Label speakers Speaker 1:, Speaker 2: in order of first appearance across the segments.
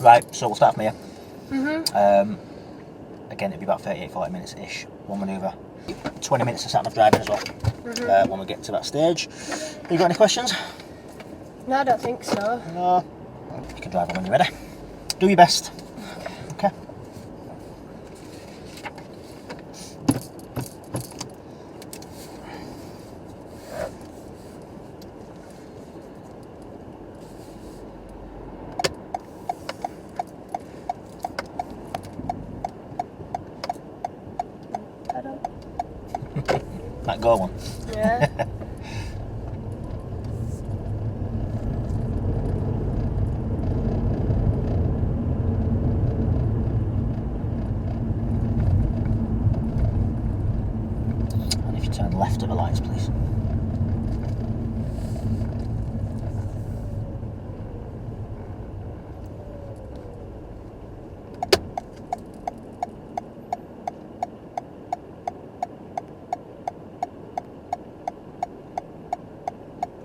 Speaker 1: Right, so we'll start from here.
Speaker 2: Mhm.
Speaker 1: Again, it'll be about 38-40 minutes-ish, one manoeuvre. 20 minutes of sat-nav driving as well, when we get to that stage. Have you got any questions?
Speaker 2: No, I don't think so.
Speaker 1: No. You can drive on when you're ready. Do your best. Okay. That go one.
Speaker 2: Yeah.
Speaker 1: And if you turn left at the lights, please.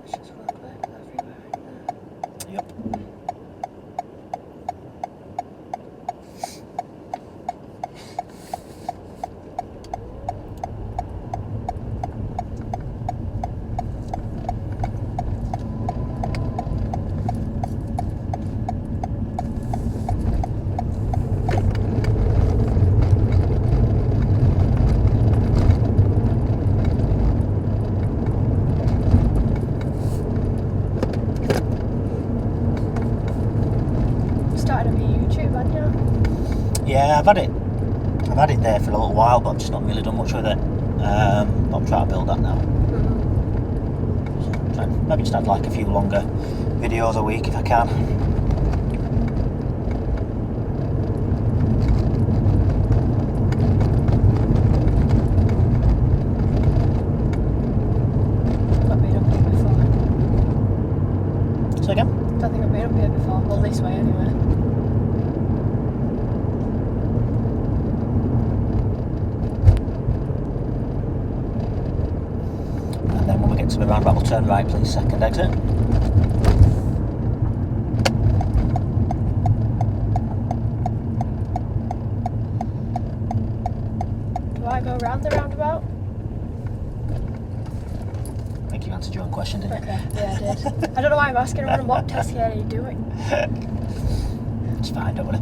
Speaker 2: Just look like everywhere.
Speaker 1: Yep.
Speaker 2: Started a YouTube, hadn't you?
Speaker 1: Yeah, I've had it there for a little while, but I've just not really done much with it. But I'm trying to build that now. So maybe just have like a few longer videos a week if I can.
Speaker 2: I've been up here before.
Speaker 1: So again?
Speaker 2: Don't think I've been up here before. Well, this way anyway.
Speaker 1: And then when we get to the roundabout, we'll turn right, please. Second exit.
Speaker 2: Do I go round the roundabout?
Speaker 1: I think you answered your own question, didn't you?
Speaker 2: Okay, yeah, I did. I don't know why I'm asking around a mock test here. How are you doing?
Speaker 1: It's fine, don't worry.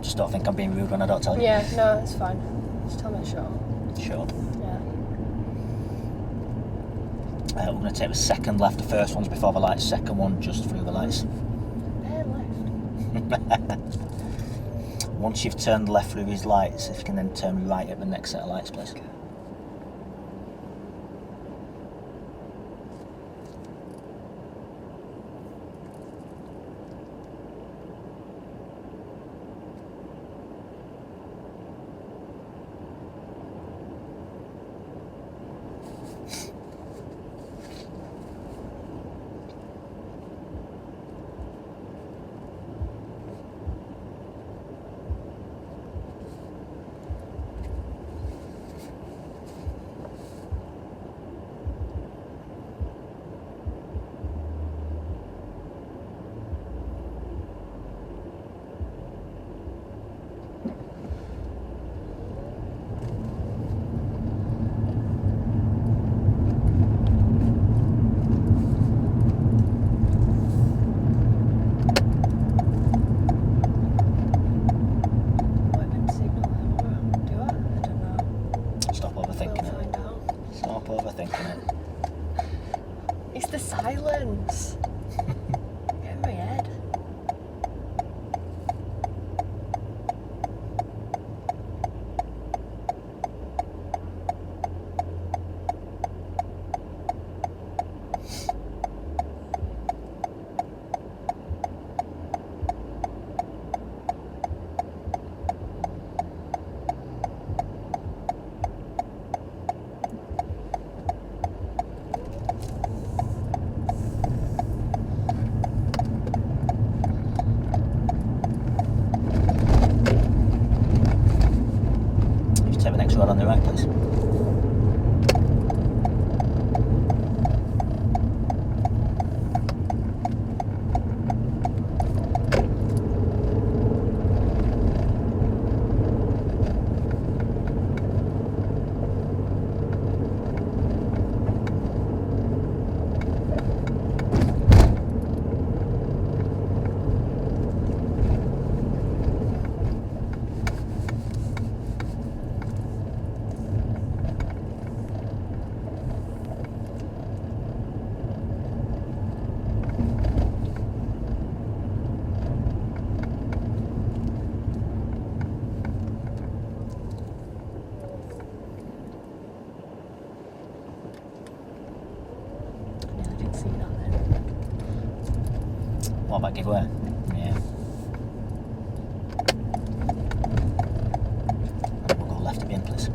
Speaker 1: Just don't think I'm being rude when I don't tell you.
Speaker 2: Yeah, no, it's fine. Just tell me to shut up.
Speaker 1: Sure.
Speaker 2: Yeah.
Speaker 1: We're going to take the second left. The first one's before the lights. Second one just through the lights.
Speaker 2: There left.
Speaker 1: Once you've turned left through these lights, if you can then turn right at the next set of lights, please.
Speaker 2: Okay. It's the silence. Get in my head.
Speaker 1: Take the next road on the right, please. that give way? Yeah. We'll go left again, please.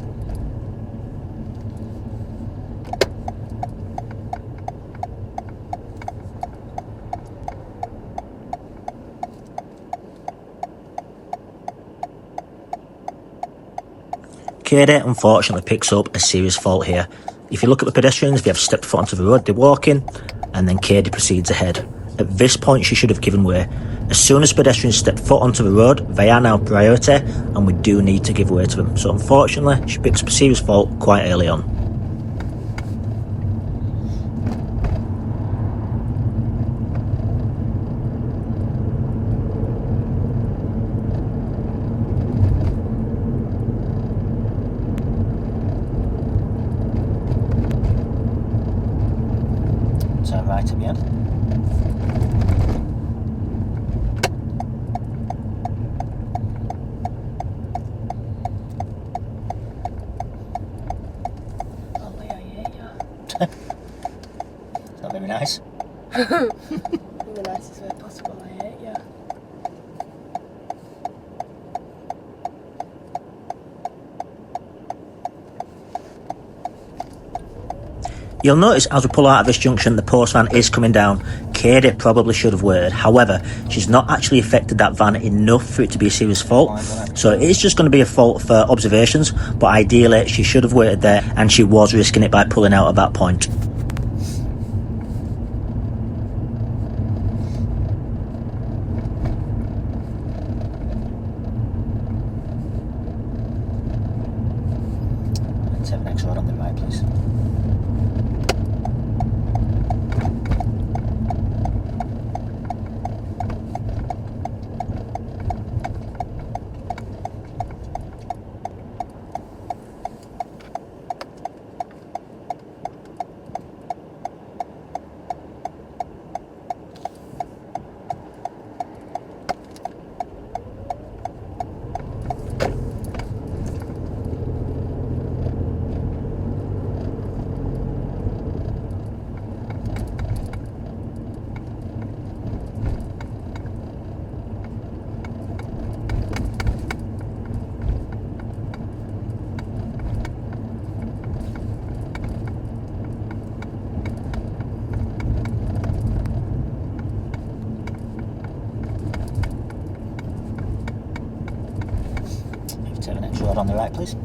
Speaker 1: Kadee unfortunately picks up a serious fault here. If you look at the pedestrians, they have stepped foot onto the road, they're walking, and then Kadee proceeds ahead. At this point, she should have given way. As soon as pedestrians step foot onto the road, they are now priority, and we do need to give way to them. So unfortunately, she picks up a serious fault quite early on. Turn right at the end.
Speaker 2: Ollie, I hate you.
Speaker 1: It's not very nice.
Speaker 2: In the nicest way possible, I hate you.
Speaker 1: You'll notice as we pull out of this junction, the post van is coming down. Kadee probably should have waited. However, she's not actually affected that van enough for it to be a serious fault. So it is just going to be a fault for observations, but ideally she should have waited there, and she was risking it by pulling out at that point. Take the next road on the right, please. Take the next road on the right, please.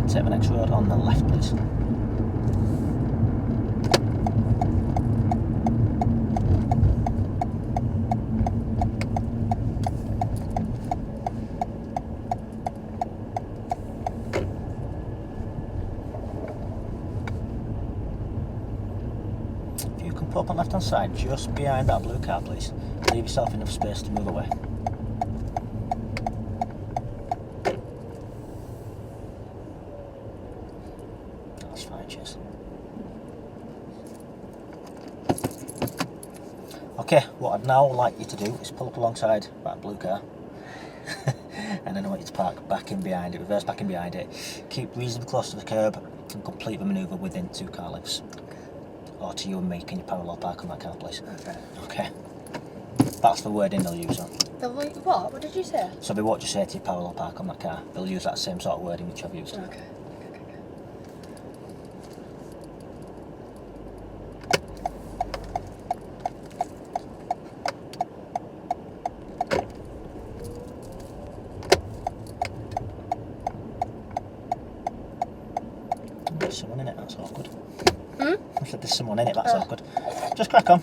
Speaker 1: Take the next road on the left, please. If you can pull up on the left hand side, just behind that blue car, please. Leave yourself enough space to move away. That's fine, cheers. Okay, what I'd now like you to do is pull up alongside that blue car. And then I want you to park back in behind it, reverse back in behind it, keep reasonably close to the curb and complete the manoeuvre within 2 car lengths. Or to you and me, can you parallel park on that car, please?
Speaker 2: Okay.
Speaker 1: Okay. That's the wording they'll use on.
Speaker 2: What? What did you say?
Speaker 1: So they won't just say to you parallel park on that car. They'll use that same sort of wording which I've used.
Speaker 2: Okay.
Speaker 1: There's someone in it, that's awkward.
Speaker 2: Hmm?
Speaker 1: I said there's someone in it, that's awkward. Just crack on.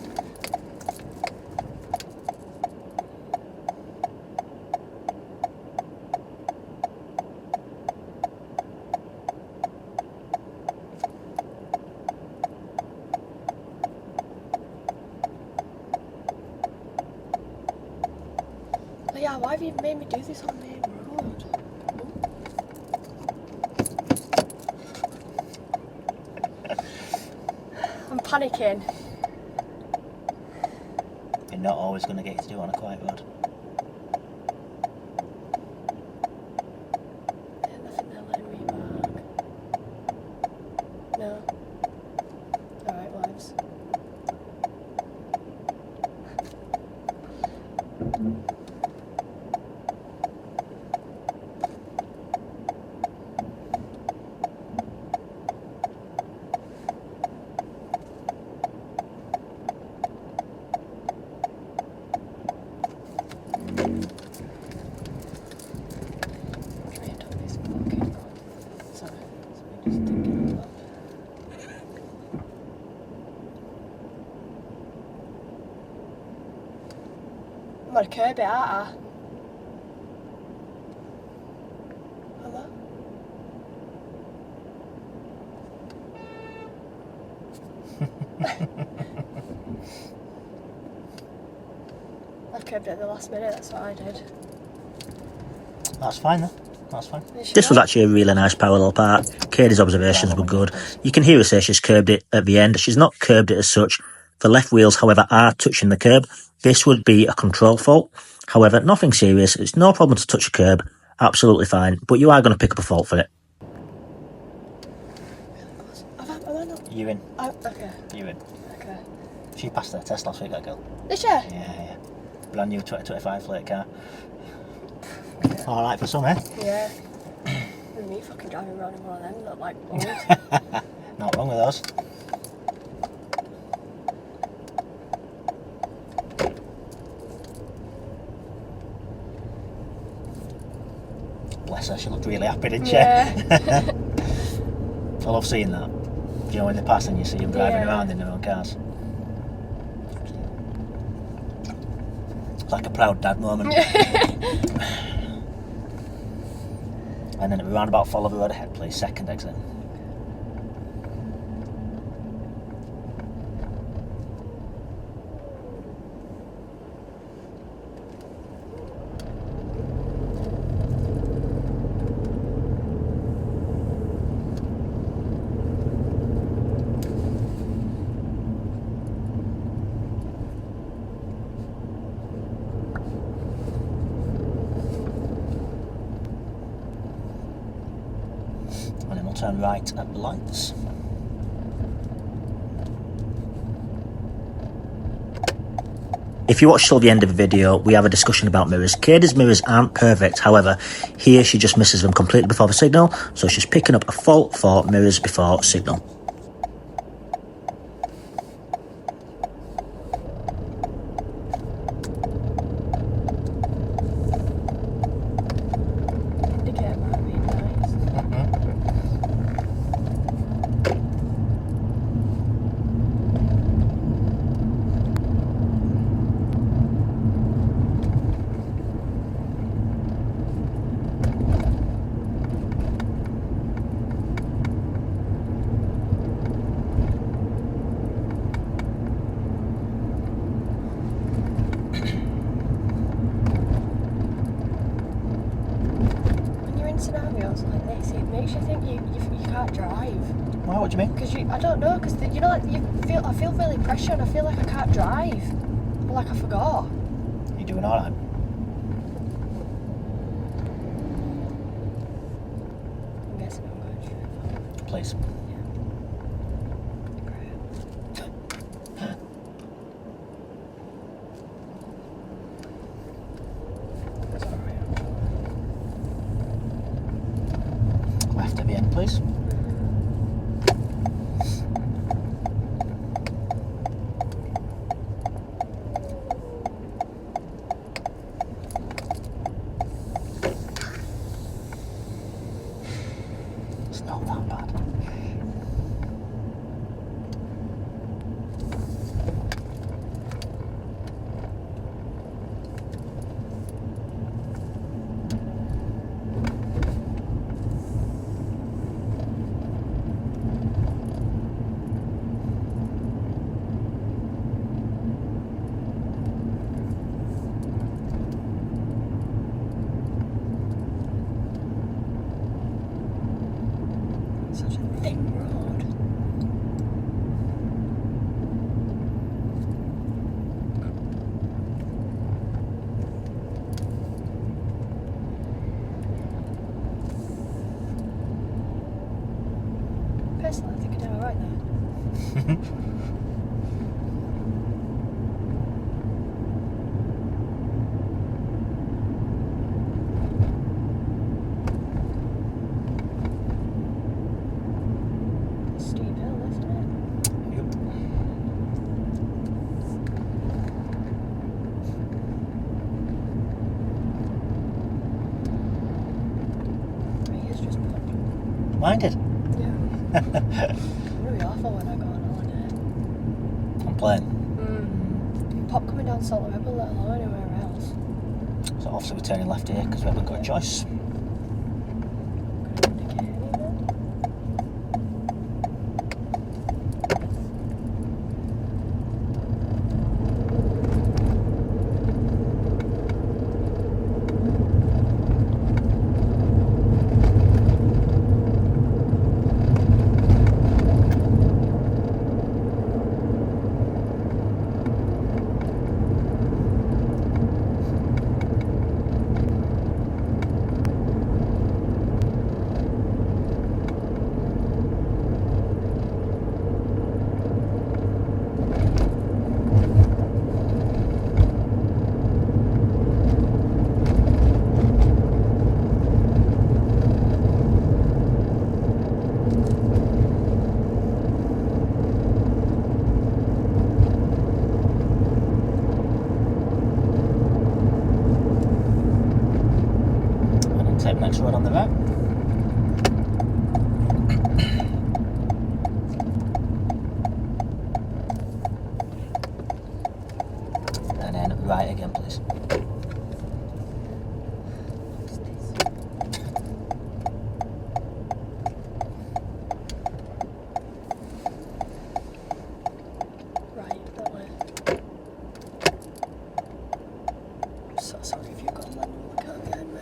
Speaker 2: Oh yeah, why have you made me do this on the main road? I'm panicking.
Speaker 1: You're not always going to get you to do it on a quiet road.
Speaker 2: I think they're letting me back. No. Alright, wives. I'm on a curb, aren't I? Am I? I curbed at the last minute, that's what I did.
Speaker 1: That's fine then. That's fine. This was actually a really nice parallel park. Kadee's observations were good. You can hear her say she's curbed it at the end. She's not curbed it as such. The left wheels, however, are touching the curb. This would be a control fault. However, nothing serious. It's no problem to touch a curb. Absolutely fine. But you are going to pick up a fault for it.
Speaker 2: Am I not?
Speaker 1: You in.
Speaker 2: Okay.
Speaker 1: You in.
Speaker 2: Okay.
Speaker 1: She passed her test last week, that girl.
Speaker 2: Did she?
Speaker 1: Yeah. Brand new 2025 plate car. Alright for some, eh?
Speaker 2: Yeah. And me fucking driving around in one of them look like balls.
Speaker 1: Not wrong with those. Bless her, she looked really happy, didn't she?
Speaker 2: Yeah.
Speaker 1: I love seeing that. You know, when they pass and you see them driving around in their own cars. It's like a proud dad moment. And then at the roundabout, follow the road ahead, please. Second exit. And then we'll turn right at the lights. If you watch till the end of the video, we have a discussion about mirrors. Kadee's mirrors aren't perfect, however, here she just misses them completely before the signal, so she's picking up a fault for mirrors before signal.
Speaker 2: Indicate might be nice. When you're in scenarios like this, it makes you think you can't drive.
Speaker 1: Why, what do you mean?
Speaker 2: Because I don't know, because you know, like I feel really pressure and I feel like I can't drive. Or like I forgot.
Speaker 1: You doing alright?
Speaker 2: I'm guessing I'm going straight.
Speaker 1: Please. left at the end, please. It's not that bad.
Speaker 2: Such a thin road. Personally, I think I did alright there. Steep hill, isn't it?
Speaker 1: Yep.
Speaker 2: My ears just popped.
Speaker 1: Mine did.
Speaker 2: Yeah. Really awful when I go on holiday.
Speaker 1: I'm playing.
Speaker 2: Pop coming down Salt River, let alone anywhere else.
Speaker 1: So obviously we're turning left here because we haven't got a choice.
Speaker 2: Gonna indicate anything.
Speaker 1: And then take the next road on the right. And then right again, please.
Speaker 2: Right, that way. I'm so sorry if you've got a manual account behind me.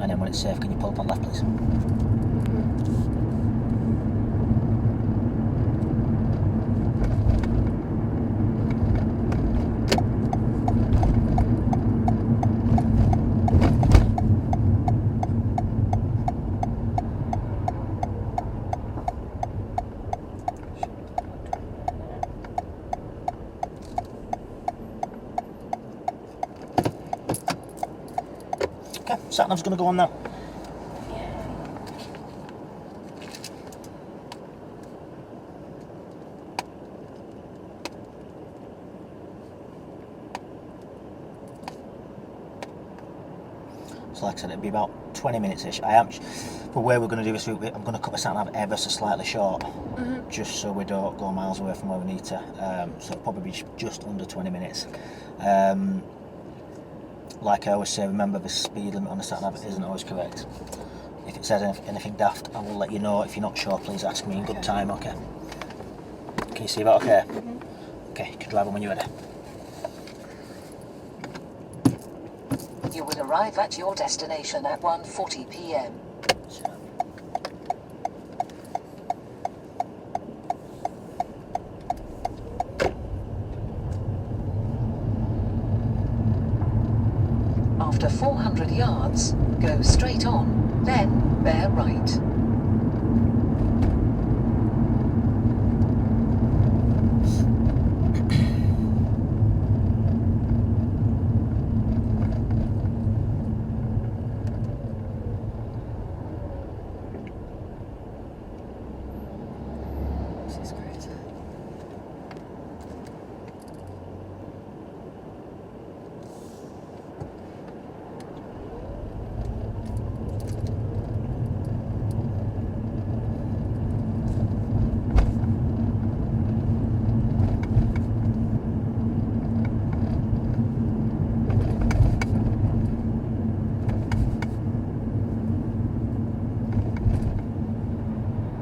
Speaker 1: And then when it's safe, can you pull up on left, please? Okay, sat-nav's going to go on now. So like I said, it'll be about 20 minutes-ish. For where we're going to do this route, I'm going to cut the sat-nav ever so slightly short, just so we don't go miles away from where we need to. So it'll probably be just under 20 minutes. Like I always say, remember the speed limit on the sat-nav isn't always correct. If it says anything daft, I will let you know. If you're not sure, please ask me in good time, okay? Can you see that okay? Okay, you can drive on when you're ready.
Speaker 3: You will arrive at your destination at 1:40 p.m. After 400 yards, go straight on, then bear right.
Speaker 2: This is crazy.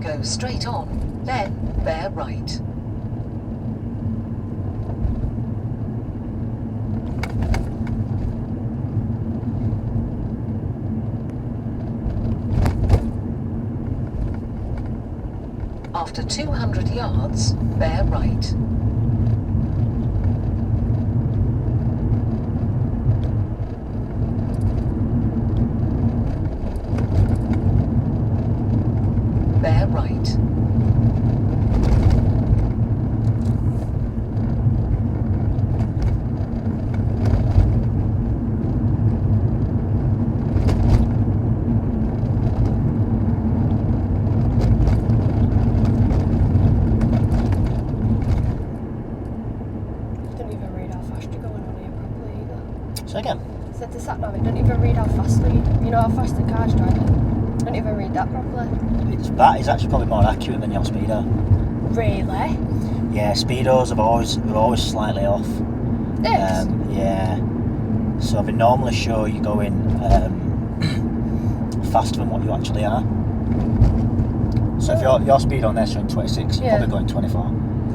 Speaker 3: Go straight on, then bear right. After 200 yards, bear right. Bear right.
Speaker 2: Don't even read how fast you're going on here properly either.
Speaker 1: So again,
Speaker 2: Said the sat nav, it don't even read how fast you know how fast the car's driving. Don't even read that properly.
Speaker 1: that is actually probably more accurate than your speedo.
Speaker 2: Really?
Speaker 1: Yeah, speedos are always slightly off.
Speaker 2: This?
Speaker 1: Yeah. So they normally show you going faster than what you actually are. So if your speed on there showing 26, you're
Speaker 2: Yeah.
Speaker 1: probably going 24.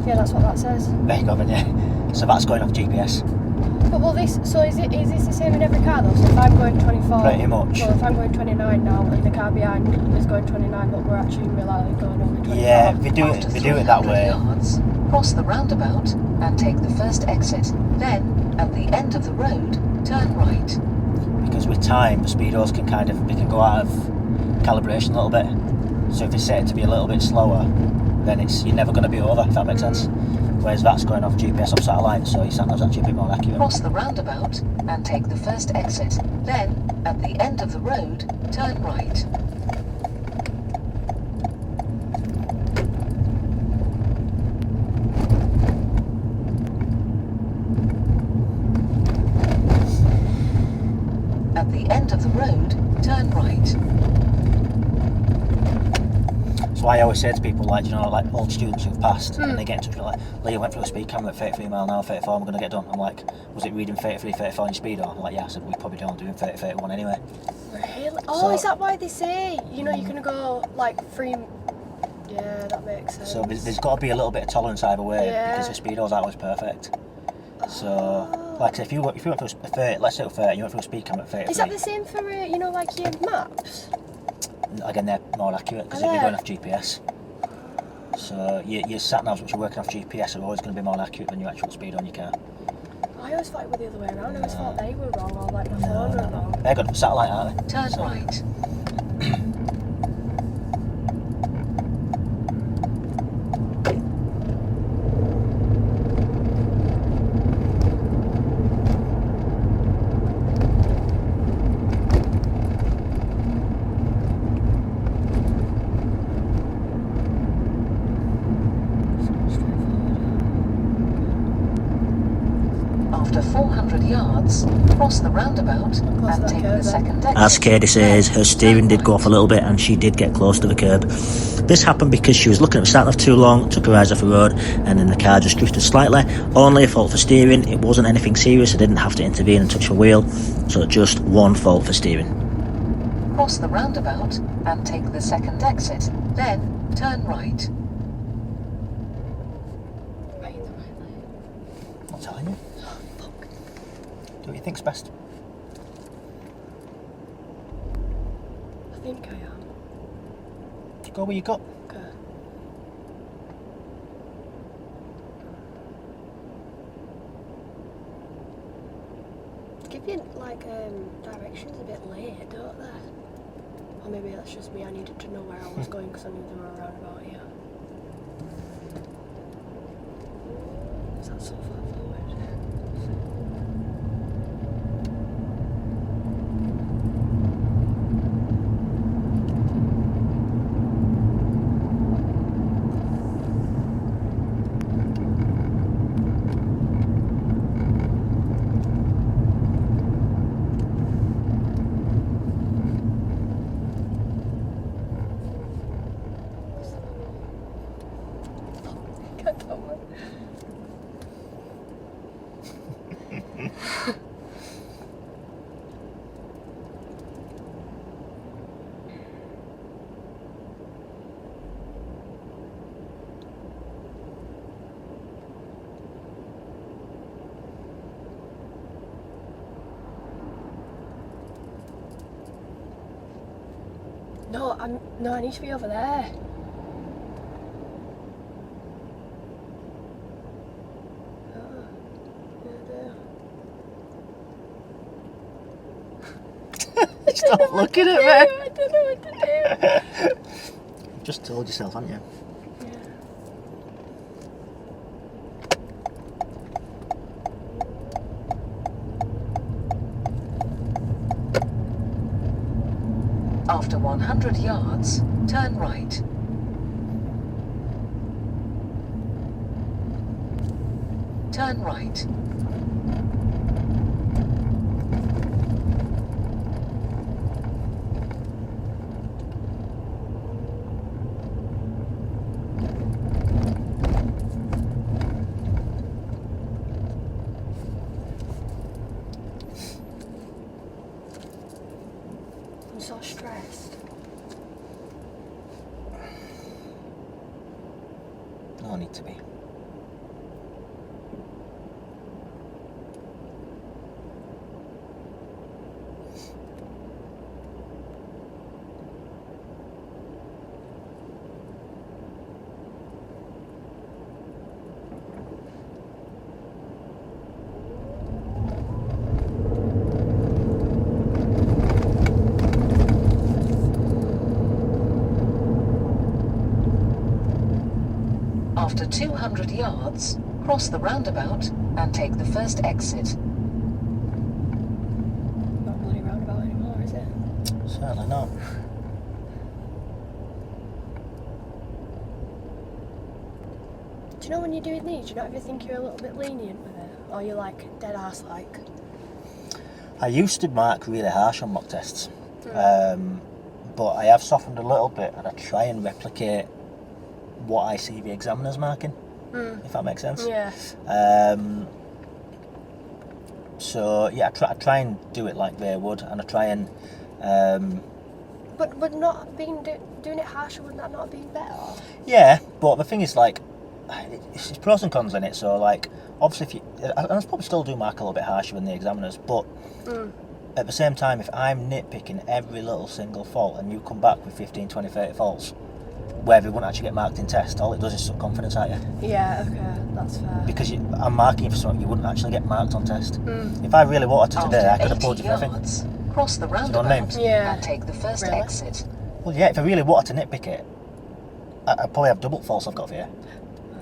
Speaker 2: Yeah, that's what that says.
Speaker 1: There you go then, yeah. So that's going off GPS.
Speaker 2: But well, is this the same in every car though? So if I'm going 24,
Speaker 1: Pretty much.
Speaker 2: Well, if I'm going 29 now and the car behind is going 29, but we're actually really going only 24.
Speaker 1: Yeah, they do
Speaker 3: After
Speaker 1: it that
Speaker 3: 300
Speaker 1: way.
Speaker 3: yards, cross the roundabout and take the first exit. Then, at the end of the road, turn right.
Speaker 1: Because with time, the speedos can go out of calibration a little bit. So if they set it to be a little bit slower, then you're never going to be over, if that makes sense. Whereas that's going off GPS off satellite, so your sat nav's actually a bit more accurate.
Speaker 3: Cross the roundabout and take the first exit. Then, at the end of the road, turn right. At the end of the road, turn right.
Speaker 1: So I always say to people, like, old students who've passed, and they get in touch with like, Lee, I went through a speed camera at 33 mile an hour, 34, I'm going to get done. I'm like, was it reading 33, 34 on your speedo? I'm like, yeah. I said, we probably don't doing 30, 31 anyway.
Speaker 2: Really? Oh,
Speaker 1: So-
Speaker 2: is that why they say, you're going to go like 3... Yeah, that makes sense.
Speaker 1: So there's got to be a little bit of tolerance either way,
Speaker 2: Yeah.
Speaker 1: because the speedos aren't always perfect. So, like I said, if you went through a 30, let's say 30, you went through a speed camera at 33.
Speaker 2: Is that the same for, like your maps?
Speaker 1: Again, they're more accurate because
Speaker 2: Are
Speaker 1: you're
Speaker 2: they?
Speaker 1: going off GPS. So your sat navs, which are working off GPS, are always going to be more accurate than your actual speed on your car.
Speaker 2: I always thought it was the other way around. I always thought they were wrong or like my phone were wrong.
Speaker 1: They're good for satellite, aren't they?
Speaker 3: Turn right. After 400 yards, cross the roundabout
Speaker 2: Close
Speaker 3: and
Speaker 2: that
Speaker 3: take
Speaker 2: curve
Speaker 3: the
Speaker 2: then.
Speaker 3: second exit.
Speaker 1: As Kadee says, her steering did go off a little bit and she did get close to the curb. This happened because she was looking at the sat nav too long, took her eyes off the road, and then the car just drifted slightly. Only a fault for steering. It wasn't anything serious. I didn't have to intervene and touch the wheel. So just one fault for steering.
Speaker 3: Cross the roundabout and take the second exit. Then turn right.
Speaker 2: Right in the right lane.
Speaker 1: I'm telling you. Do what you think's best.
Speaker 2: I think I am.
Speaker 1: Go where you got.
Speaker 2: Okay. Give you directions a bit late, don't they? Or maybe that's just me. I needed to know where I was going because I knew there were a roundabout here. Is that so far forward? No, I need to be over there. Oh, yeah,
Speaker 1: Stop looking at me.
Speaker 2: I don't know what to do.
Speaker 1: You've just told yourself, haven't you?
Speaker 2: Yeah.
Speaker 3: After 100 yards, turn right. Turn right.
Speaker 2: I'm so stressed.
Speaker 1: No need to be.
Speaker 3: After 200 yards, cross the roundabout and take the first exit.
Speaker 2: Not bloody roundabout anymore, is it?
Speaker 1: Certainly not.
Speaker 2: Do you know when you're doing these, do you not ever think you're a little bit lenient with it? Or you're like dead ass like?
Speaker 1: I used to mark really harsh on mock tests, but I have softened a little bit, and I try and replicate what I see the examiners marking, if that makes sense.
Speaker 2: Yeah.
Speaker 1: So yeah, I try and do it like they would, and I try and.
Speaker 2: But not being doing it harsher, would that not be better?
Speaker 1: Yeah, but the thing is, like, it's pros and cons in it. So, like, obviously, if you, and I probably still do mark a little bit harsher than the examiners, but at the same time, if I'm nitpicking every little single fault and you come back with 15, 20, 30 faults, where they wouldn't actually get marked in test, all it does is suck confidence out of you.
Speaker 2: Yeah, okay, that's fair.
Speaker 1: Because I'm marking you for something you wouldn't actually get marked on test. If I really wanted to today, I could have pulled you for everything.
Speaker 3: Cross the
Speaker 1: know what I
Speaker 3: roundabout
Speaker 1: mean?
Speaker 2: Yeah.
Speaker 3: and take the first
Speaker 2: Really?
Speaker 3: exit.
Speaker 1: Well, yeah, if I really wanted to nitpick it, I'd probably have double faults I've got for you.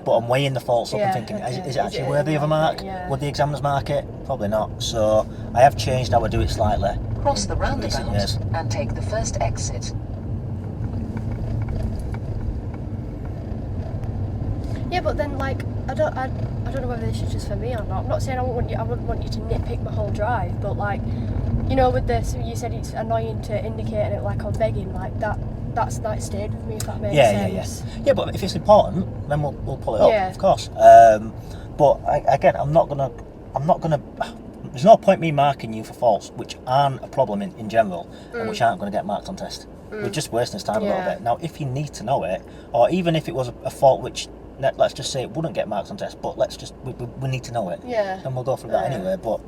Speaker 1: But I'm weighing the faults up
Speaker 2: Yeah,
Speaker 1: and thinking,
Speaker 2: okay.
Speaker 1: is
Speaker 2: Is
Speaker 1: it actually
Speaker 2: it
Speaker 1: worthy of a mark?
Speaker 2: yeah.
Speaker 1: Would the examiners mark it? Probably not. So I have changed how I do it slightly.
Speaker 3: Cross the
Speaker 1: in recent years.
Speaker 3: roundabout and take the first exit.
Speaker 2: Yeah, but then like I don't know whether this is just for me or not. I'm not saying I wouldn't want you to nitpick my whole drive, but like, you know, with this, you said it's annoying to indicate it like I'm begging, like that's like stayed with me, if that makes sense.
Speaker 1: Yeah, but if it's important, then we'll pull it up,
Speaker 2: Yeah.
Speaker 1: of course. But again, I'm not gonna. There's no point me marking you for faults which aren't a problem in general and which aren't going to get marked on test. We're just wasting his time a little
Speaker 2: Yeah.
Speaker 1: bit. Now, if you need to know it, or even if it was a fault which, let's just say it wouldn't get marked on test, but we need to know it.
Speaker 2: Yeah.
Speaker 1: And we'll go through that
Speaker 2: Yeah.
Speaker 1: anyway. But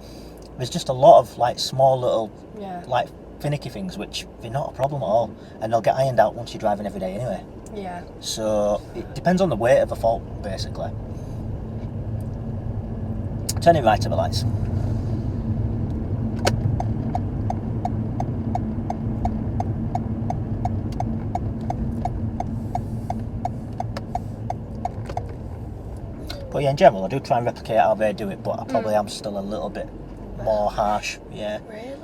Speaker 1: there's just a lot of like small little
Speaker 2: Yeah.
Speaker 1: like finicky things which they're not a problem at all, and they'll get ironed out once you're driving every day anyway.
Speaker 2: Yeah.
Speaker 1: So it depends on the weight of the fault, basically. Turn it right to the lights. But yeah, in general, I do try and replicate how they do it, but I probably am still a little bit more harsh. Yeah.
Speaker 2: Really?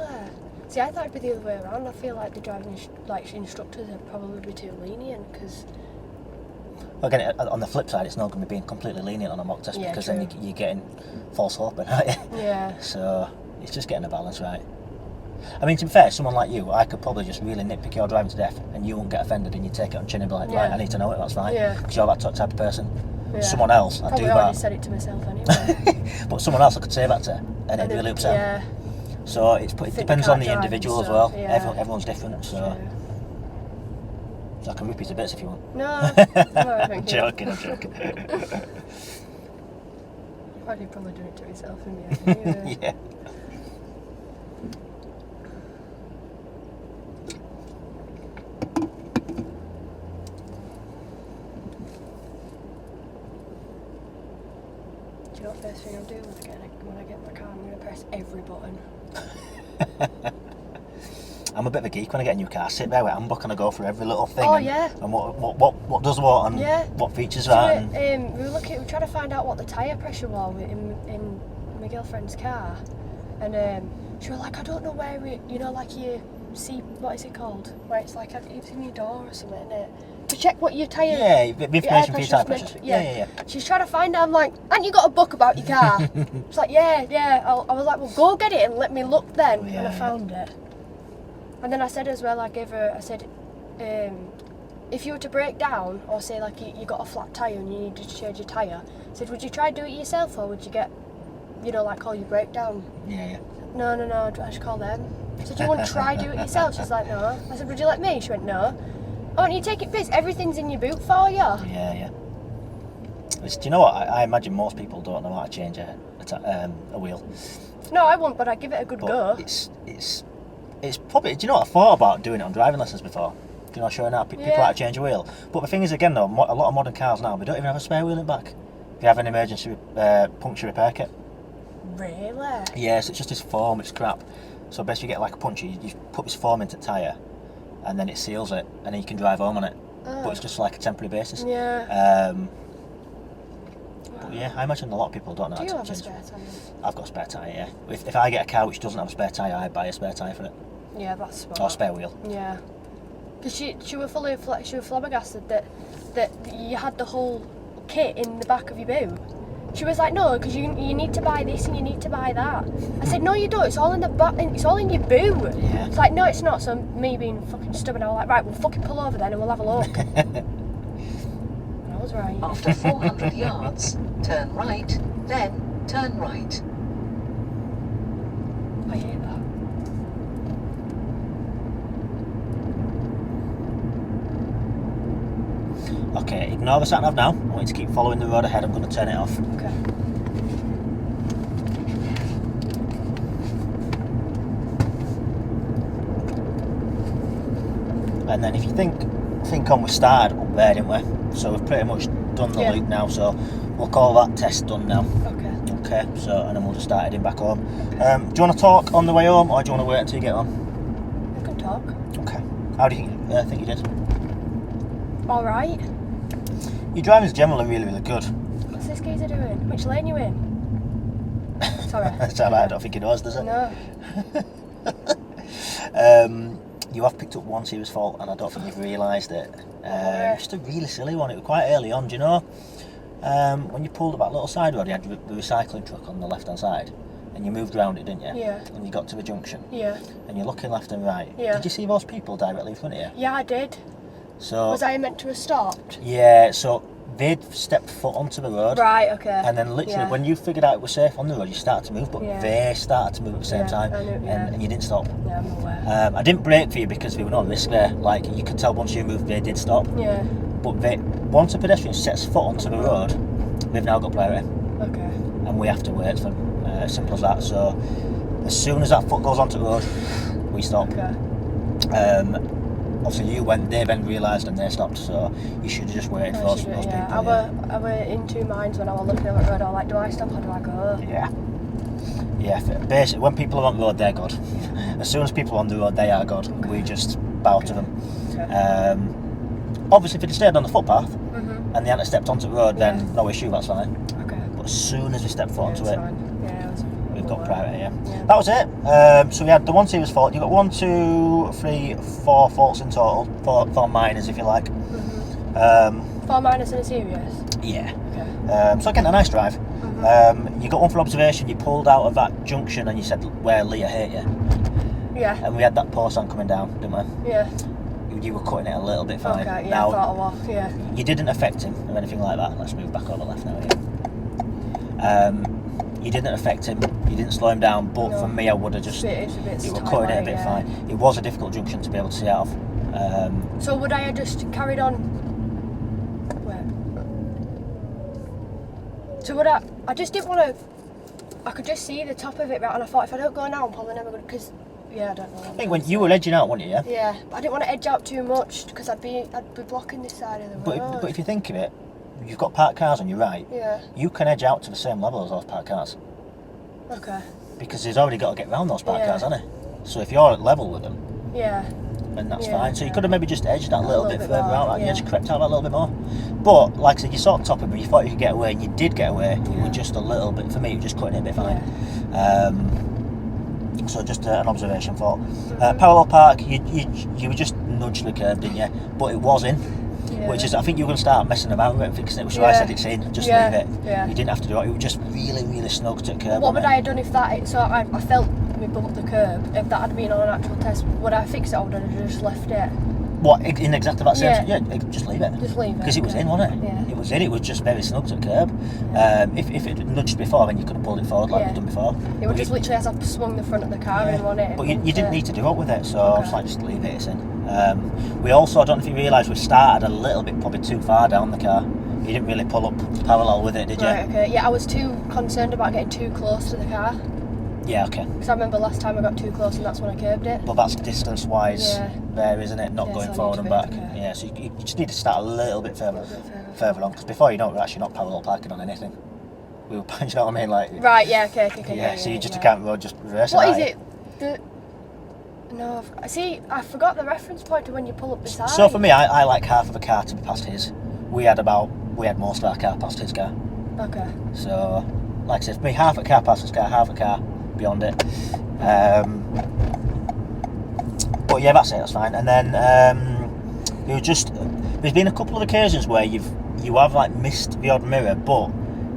Speaker 2: See, I thought it'd be the other way around. I feel like the driving instructors would probably be too lenient because.
Speaker 1: Again, on the flip side, it's not going to be being completely lenient on a mock test
Speaker 2: Yeah,
Speaker 1: because
Speaker 2: true.
Speaker 1: then you're getting false hope, aren't you?
Speaker 2: Yeah.
Speaker 1: So it's just getting the balance right. I mean, to be fair, someone like you, I could probably just really nitpick your driving to death and you won't get offended and you take it on chin and be like, right,
Speaker 2: Yeah.
Speaker 1: I need to know it, that's fine.
Speaker 2: Yeah.
Speaker 1: Because you're that type of person.
Speaker 2: Yeah.
Speaker 1: Someone else, I'd
Speaker 2: Probably
Speaker 1: do
Speaker 2: already
Speaker 1: that.
Speaker 2: said it to myself anyway.
Speaker 1: But someone else I could say that to, and it'd really upset them.
Speaker 2: Yeah.
Speaker 1: So it
Speaker 2: Think
Speaker 1: depends
Speaker 2: they
Speaker 1: on the
Speaker 2: can't drive
Speaker 1: individual
Speaker 2: and
Speaker 1: as well.
Speaker 2: stuff, yeah.
Speaker 1: Everyone's different, so
Speaker 2: True.
Speaker 1: I can rip you to bits if you want.
Speaker 2: No, no,
Speaker 1: I'm joking.
Speaker 2: I'd probably do it to myself in the end. Anyway.
Speaker 1: Yeah.
Speaker 2: Do you know what the first thing I'll do when I get in my car? I'm going to press every button.
Speaker 1: I'm a bit of a geek when I get a new car. I sit there with handbook and I go through every little thing.
Speaker 2: Oh,
Speaker 1: and,
Speaker 2: yeah.
Speaker 1: And what does what and
Speaker 2: Yeah.
Speaker 1: what features
Speaker 2: So
Speaker 1: that. And
Speaker 2: we were trying to find out what the tyre pressure was in my girlfriend's car, and she was like, I don't know where it, like you see, what is it called? Where it's like it's in your door or something, isn't it? To check what your tyre.
Speaker 1: Yeah, the information for your tyre
Speaker 2: pressure's
Speaker 1: pressure.
Speaker 2: meant
Speaker 1: Yeah.
Speaker 2: She's trying to find out. I'm like, haven't you got a book about your car? It's like, yeah. I was like, well, go get it and let me look then.
Speaker 1: Yeah,
Speaker 2: and I found it. And then I said as well, I said, if you were to break down, or say like you got a flat tyre and you needed to change your tyre, I said, would you try to do it yourself, or would you get, call your breakdown?
Speaker 1: Yeah.
Speaker 2: No, I should call them. I said, do you want to try do it yourself? She's like, no. I said, would you let me? She went, no. Oh, and you take it piss, everything's in your boot for you.
Speaker 1: Yeah. Do you know what? I imagine most people don't know how to change a wheel.
Speaker 2: No, I won't, but I'd give it a good
Speaker 1: But
Speaker 2: go.
Speaker 1: it's probably. Do you know what? I thought about doing it on driving lessons before. Showing how people how to change a wheel. But the thing is, again, though, a lot of modern cars now, we don't even have a spare wheel in the back. If you have an emergency puncture repair kit.
Speaker 2: Really?
Speaker 1: Yeah, so it's just this foam. It's crap. So basically, you get like a puncture. You put this foam into the tyre, and then it seals it, and then you can drive home on it.
Speaker 2: Oh.
Speaker 1: But it's just like a temporary basis.
Speaker 2: Yeah.
Speaker 1: But yeah, I imagine a lot of people don't know
Speaker 2: Do you
Speaker 1: how
Speaker 2: have
Speaker 1: to
Speaker 2: a
Speaker 1: change.
Speaker 2: spare tyre?
Speaker 1: I've got a spare tyre, yeah. If I get a car which doesn't have a spare tyre, I buy a spare tyre for it.
Speaker 2: Yeah, that's smart.
Speaker 1: Or a spare wheel.
Speaker 2: Yeah. Because she was flabbergasted that you had the whole kit in the back of your boot. She was like, no, because you need to buy this and you need to buy that. I said, no, you don't. It's all in the back. It's all in your boot.
Speaker 1: Yeah.
Speaker 2: It's like, no, it's not. So me being fucking stubborn, I was like, right, we'll fucking pull over then and we'll have a look. And I was right.
Speaker 3: After 400 yards, turn right, then turn right.
Speaker 2: I hate that.
Speaker 1: Okay, ignore the sat nav now. I want you to keep following the road ahead. I'm going to turn it off.
Speaker 2: Okay.
Speaker 1: And then if you think on, we started up there, didn't we? So we've pretty much done the loop now. So we'll call that test done now.
Speaker 2: Okay.
Speaker 1: Okay. So and then we'll just start heading back home. Do you want to talk on the way home, or do you want to wait until you get home?
Speaker 2: I can talk.
Speaker 1: Okay. How do you think you did?
Speaker 2: All right.
Speaker 1: Your driving's generally really, really good.
Speaker 2: What's this geezer doing? Which lane you in? Sorry.
Speaker 1: It's alright, I don't think it does it?
Speaker 2: No.
Speaker 1: You have picked up one serious fault, and I don't think you've realised it. Just a really silly one. It was quite early on, do you know? When you pulled up that little side road, you had the recycling truck on the left-hand side, and you moved round it, didn't you?
Speaker 2: Yeah.
Speaker 1: And you got to the junction.
Speaker 2: Yeah.
Speaker 1: And you're looking left and right.
Speaker 2: Yeah.
Speaker 1: Did you see those people directly in front of you?
Speaker 2: Yeah, I did.
Speaker 1: So.
Speaker 2: Was I meant to have stopped?
Speaker 1: Yeah. So they'd stepped foot onto the road.
Speaker 2: Right. Okay.
Speaker 1: And then literally, when you figured out it was safe on the road, you started to move, but they started to move at the same time,
Speaker 2: I knew,
Speaker 1: and you didn't stop.
Speaker 2: Yeah, I'm aware.
Speaker 1: I didn't brake for you because we were no risk there. Like, you could tell once you moved, they did stop.
Speaker 2: Yeah.
Speaker 1: But once a pedestrian sets foot onto the road, they've now got priority.
Speaker 2: Okay.
Speaker 1: And we have to wait for them. Simple as that. So as soon as that foot goes onto the road, we stop.
Speaker 2: Okay.
Speaker 1: Obviously you went, they then realised and they stopped, so you should have just waited for those people.
Speaker 2: I were in two minds when I was looking at the road. I was like, do I stop or do I go?
Speaker 1: Yeah, basically when people are on the road, they're good. As soon as people are on the road, they are good.
Speaker 2: Okay.
Speaker 1: We just bow to them.
Speaker 2: Okay.
Speaker 1: Obviously if they'd stayed on the footpath and they hadn't stepped onto the road, then no issue, that's fine.
Speaker 2: Okay.
Speaker 1: But as soon as we step foot onto it, we've got priority, yeah. That was it. So we had the one serious fault. You got 1, 2, 3, 4 faults in total. Four minors, if you like.
Speaker 2: 4 minors and a serious?
Speaker 1: Yeah.
Speaker 2: Okay.
Speaker 1: So again, a nice drive. You got one for observation. You pulled out of that junction and you said, where Lee, I hate you.
Speaker 2: Yeah.
Speaker 1: And we had that post on coming down, didn't we?
Speaker 2: Yeah.
Speaker 1: you were cutting it a little bit fine.
Speaker 2: Okay, yeah,
Speaker 1: Now,
Speaker 2: I thought I was, yeah.
Speaker 1: you didn't affect him or anything like that. Let's move back over left now. Yeah. You didn't affect him. You didn't slow him down. But for me, I would have just.
Speaker 2: It's a bit
Speaker 1: you were
Speaker 2: tight,
Speaker 1: cutting it a bit
Speaker 2: yeah.
Speaker 1: fine. It was a difficult junction to be able to see out of.
Speaker 2: So would I have just carried on? Where? So would I just didn't want to. I could just see the top of it, right? And I thought if I don't go now, I'm probably never going to. Because yeah, I don't know.
Speaker 1: I think when you were edging out, weren't you? Yeah.
Speaker 2: Yeah, but I didn't want to edge out too much because I'd be blocking this side of the road.
Speaker 1: But if you think of it, you've got parked cars on your right.
Speaker 2: Yeah.
Speaker 1: You can edge out to the same level as those parked cars.
Speaker 2: Okay.
Speaker 1: Because he's already got to get around those parked
Speaker 2: Yeah.
Speaker 1: cars, hasn't he? So if you're at level with them,
Speaker 2: Yeah.
Speaker 1: then that's
Speaker 2: Yeah,
Speaker 1: fine. So you
Speaker 2: yeah.
Speaker 1: could have maybe just edged that a little bit
Speaker 2: bit
Speaker 1: further
Speaker 2: more,
Speaker 1: out. Like,
Speaker 2: yeah.
Speaker 1: you just crept out a little bit more. But like I said, you saw the top of him. You thought you could get away, and you did get away. You
Speaker 2: Yeah.
Speaker 1: were just a little bit. For me, you were just cutting it a bit fine. So just an observation thought. Parallel park, you were just nudged the curve, didn't you? But it was in.
Speaker 2: Yeah.
Speaker 1: Which is, I think you were going to start messing about with it and fixing it, which is why I
Speaker 2: Yeah.
Speaker 1: said it's in. Just
Speaker 2: Yeah.
Speaker 1: leave it.
Speaker 2: Yeah.
Speaker 1: You didn't have to do it. It was just really, really snug to curve.
Speaker 2: What would I have done if that? So I felt me bump up the curb. If that had been on an actual test, would I fix it or would I have just left it?
Speaker 1: What, in exactly that same?
Speaker 2: Yeah.
Speaker 1: Yeah, just leave it.
Speaker 2: Just leave it.
Speaker 1: Because it was in, wasn't it?
Speaker 2: Yeah.
Speaker 1: It was in. It was just very snug to the curb. If it had nudged before, then you could have pulled it forward like
Speaker 2: Yeah.
Speaker 1: we've done before.
Speaker 2: It would just literally as I swung the front of the car in on it.
Speaker 1: But you didn't need to do it with it, so I was like, just leave it, it's in. We also, I don't know if you realise, we started a little bit probably too far down the car. You didn't really pull up parallel with it, did you?
Speaker 2: Right, okay. Yeah, I was too concerned about getting too close to the car.
Speaker 1: Yeah, okay.
Speaker 2: Because I remember last time I got too close and that's when I curbed it.
Speaker 1: But that's distance-wise
Speaker 2: Yeah.
Speaker 1: there, isn't it? Not
Speaker 2: Yeah,
Speaker 1: going
Speaker 2: so I
Speaker 1: forward
Speaker 2: need
Speaker 1: and
Speaker 2: to
Speaker 1: back.
Speaker 2: be, okay.
Speaker 1: Yeah, so you just need to start a little bit further,
Speaker 2: A little bit
Speaker 1: further on. Because before you know it, we're actually not parallel parking on anything. We were, you know what I mean? Like,
Speaker 2: Right, yeah, okay.
Speaker 1: yeah, so you just
Speaker 2: yeah.
Speaker 1: can't road, just reverse
Speaker 2: What
Speaker 1: it.
Speaker 2: is it? No, see, I forgot the reference point to when you pull up beside.
Speaker 1: So for me, I like half of a car to be past his. We had most of our car past his car.
Speaker 2: Okay.
Speaker 1: So, like I said, for me, half a car past his car, half a car beyond it. But yeah, that's it. That's fine. And then there's been a couple of occasions where you have like missed the odd mirror, but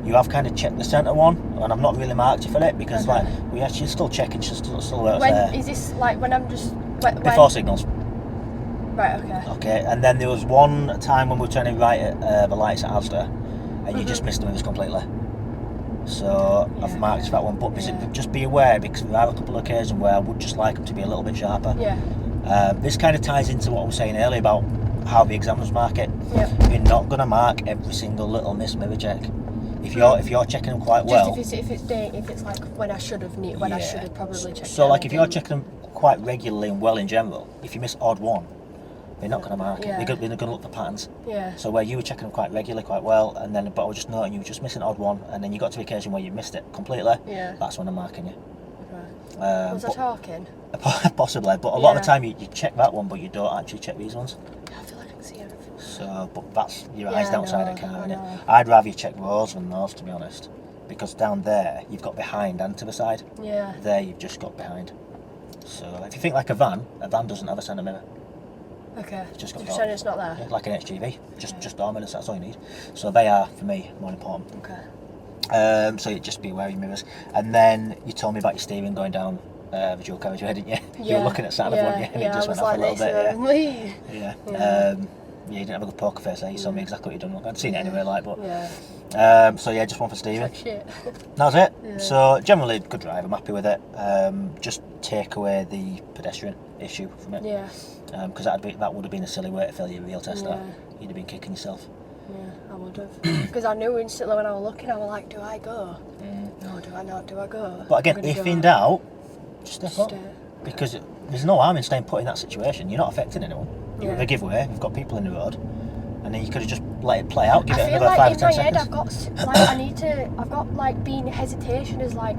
Speaker 1: you have kind of checked the centre one, and I've not really marked you for it because
Speaker 2: Okay.
Speaker 1: like we actually still checking, still where it's
Speaker 2: When
Speaker 1: there.
Speaker 2: is this like when I'm just when,
Speaker 1: Before signals.
Speaker 2: Right. Okay.
Speaker 1: Okay, and then there was one time when we were turning right at the lights at Asda, and you just missed the mirrors completely. So I've
Speaker 2: Yeah.
Speaker 1: marked that one, but just be aware because there are a couple of occasions where I would just like them to be a little bit sharper.
Speaker 2: Yeah.
Speaker 1: This kind of ties into what I was saying earlier about how the examiners mark it.
Speaker 2: Yeah.
Speaker 1: You're not going to mark every single little miss mirror check. If you're checking them quite well.
Speaker 2: Just if it's like when I should have I should have probably checked.
Speaker 1: So
Speaker 2: it,
Speaker 1: like if you're
Speaker 2: then-
Speaker 1: checking them quite regularly and well in general, if you miss odd one, they're not going to mark
Speaker 2: Yeah.
Speaker 1: it. They're going to look for patterns.
Speaker 2: Yeah.
Speaker 1: So where you were checking them quite regularly, quite well, and then but I was just noting you were just missing an odd one, and then you got to the occasion where you missed it completely.
Speaker 2: Yeah.
Speaker 1: That's when I'm marking you.
Speaker 2: Right. Was I talking?
Speaker 1: Possibly, but a lot of
Speaker 2: Yeah.
Speaker 1: the time you check that one, but you don't actually check these ones.
Speaker 2: I feel like I can see everything.
Speaker 1: So, but that's your
Speaker 2: Yeah,
Speaker 1: eyes
Speaker 2: I
Speaker 1: down outside
Speaker 2: know,
Speaker 1: the car,
Speaker 2: I
Speaker 1: innit?
Speaker 2: know.
Speaker 1: I'd rather you check those than those, to be honest, because down there you've got behind and to the side.
Speaker 2: Yeah.
Speaker 1: There you've just got behind. So if you think like a van doesn't have a centre mirror.
Speaker 2: Okay.
Speaker 1: It's just got
Speaker 2: Pretend it's not there.
Speaker 1: like an HGV, just door mirrors. That's all you need. So they are for me more important.
Speaker 2: Okay.
Speaker 1: So you just be aware of your mirrors, and then you told me about your steering going down the dual carriageway, didn't you? You were looking at Saturn, weren't you? And it just
Speaker 2: I
Speaker 1: went
Speaker 2: was
Speaker 1: off
Speaker 2: like
Speaker 1: a little
Speaker 2: this,
Speaker 1: bit.
Speaker 2: Yeah.
Speaker 1: Yeah. You didn't have a good poker face there. You told me exactly what you'd done. I'd seen it anyway, like, but.
Speaker 2: Yeah.
Speaker 1: So yeah, just one for steering.
Speaker 2: Like shit.
Speaker 1: That was it.
Speaker 2: Yeah.
Speaker 1: So generally, good drive. I'm happy with it. Just take away the pedestrian issue from it.
Speaker 2: Yeah.
Speaker 1: Because that would have been a silly way to fail your real test. That
Speaker 2: Yeah.
Speaker 1: you'd have been kicking yourself.
Speaker 2: Yeah, I would have. Because I knew instantly when I was looking, I was like, do I go? No, do I not? Do I go?
Speaker 1: But again,
Speaker 2: I'm gonna
Speaker 1: if
Speaker 2: go.
Speaker 1: in doubt, just step up.
Speaker 2: Stay.
Speaker 1: Because there's no harm in staying put in that situation. You're not affecting anyone.
Speaker 2: Yeah.
Speaker 1: With a giveaway, you've got people in the road, and then you could have just let it play out. Give
Speaker 2: I
Speaker 1: it
Speaker 2: feel
Speaker 1: another
Speaker 2: like
Speaker 1: 5 or
Speaker 2: in
Speaker 1: 10
Speaker 2: my
Speaker 1: seconds.
Speaker 2: head I've got like being hesitation is like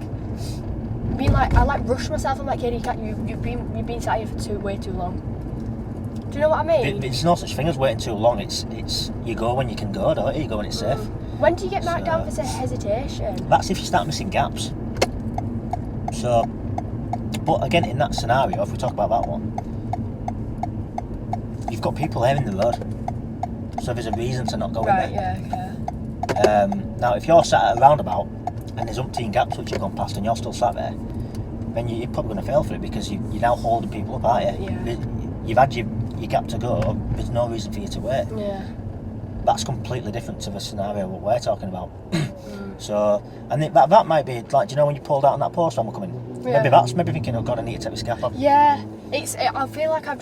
Speaker 2: being like I like rush myself. I'm like, Kadee, you've been sat here for way too long. Do you know what I mean?
Speaker 1: There's no such thing as waiting too long. It's you go when you can go, don't you? You go when it's safe.
Speaker 2: When do you get marked down for say hesitation?
Speaker 1: That's if you start missing gaps. So, but again, in that scenario, if we talk about that one, you've got people there in the road, so there's a reason to not go
Speaker 2: Right.
Speaker 1: in there.
Speaker 2: Yeah. Okay.
Speaker 1: Now, if you're sat at a roundabout and there's umpteen gaps which you've gone past and you're still sat there, then you're probably going to fail for it because you're now holding people up, aren't you?
Speaker 2: Yeah.
Speaker 1: You've had your your gap to go, there's no reason for you to wait.
Speaker 2: Yeah.
Speaker 1: That's completely different to the scenario what we're talking about. So, and that might be like, do you know when you pulled out on that post when we're coming?
Speaker 2: Yeah.
Speaker 1: Maybe thinking, oh God, I need to take this gap off.
Speaker 2: Yeah. I feel like I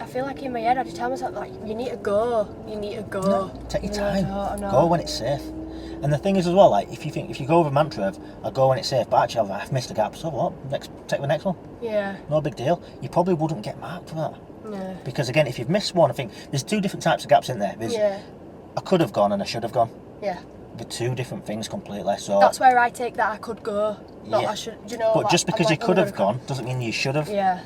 Speaker 2: feel like in my head I just tell myself like, you need to go.
Speaker 1: No, take your time.
Speaker 2: I know.
Speaker 1: Go when it's safe. And the thing is as well, like if you go with a mantra of I go when it's safe, but actually I've missed a gap, so what? Take the next one.
Speaker 2: Yeah.
Speaker 1: No big deal. You probably wouldn't get marked for that.
Speaker 2: No.
Speaker 1: Because again, if you've missed one, I think there's two different types of gaps in there. There's I could have gone and I should have gone.
Speaker 2: Yeah.
Speaker 1: They're two different things completely. So
Speaker 2: that's where I take that I could go. Not I should. Do you know?
Speaker 1: But
Speaker 2: like,
Speaker 1: just because
Speaker 2: I'm
Speaker 1: you could have gone doesn't mean you should have.
Speaker 2: Yeah.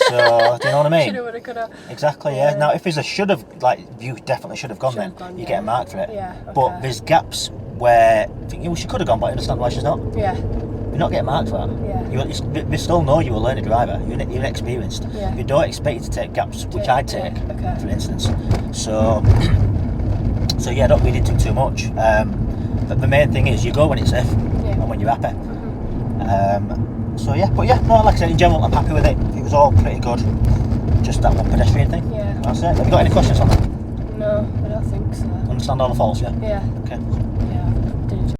Speaker 1: So do you know what I mean?
Speaker 2: Shoulda, woulda, coulda.
Speaker 1: Exactly. Yeah. Now, if there's a should have, like you definitely should have gone,
Speaker 2: Should have
Speaker 1: then
Speaker 2: gone,
Speaker 1: you
Speaker 2: yeah.
Speaker 1: get a mark for it.
Speaker 2: Yeah. Okay.
Speaker 1: But there's gaps where you think, well, she could have gone, but I understand why she's not.
Speaker 2: Yeah.
Speaker 1: You're not getting marked for that.
Speaker 2: Yeah.
Speaker 1: They still know you're a learner driver. You're experienced.
Speaker 2: Yeah.
Speaker 1: They don't expect you to take gaps, which I'd take,
Speaker 2: Okay.
Speaker 1: for instance. So yeah, don't read into it too much. But the main thing is you go when it's safe and when you're happy. So yeah, but yeah, no, like I said, in general, I'm happy with it. It was all pretty good. Just that one pedestrian thing.
Speaker 2: Yeah.
Speaker 1: That's it. Have you got any questions on that?
Speaker 2: No, I don't think so.
Speaker 1: Understand all the faults, yeah?
Speaker 2: Yeah.
Speaker 1: Okay.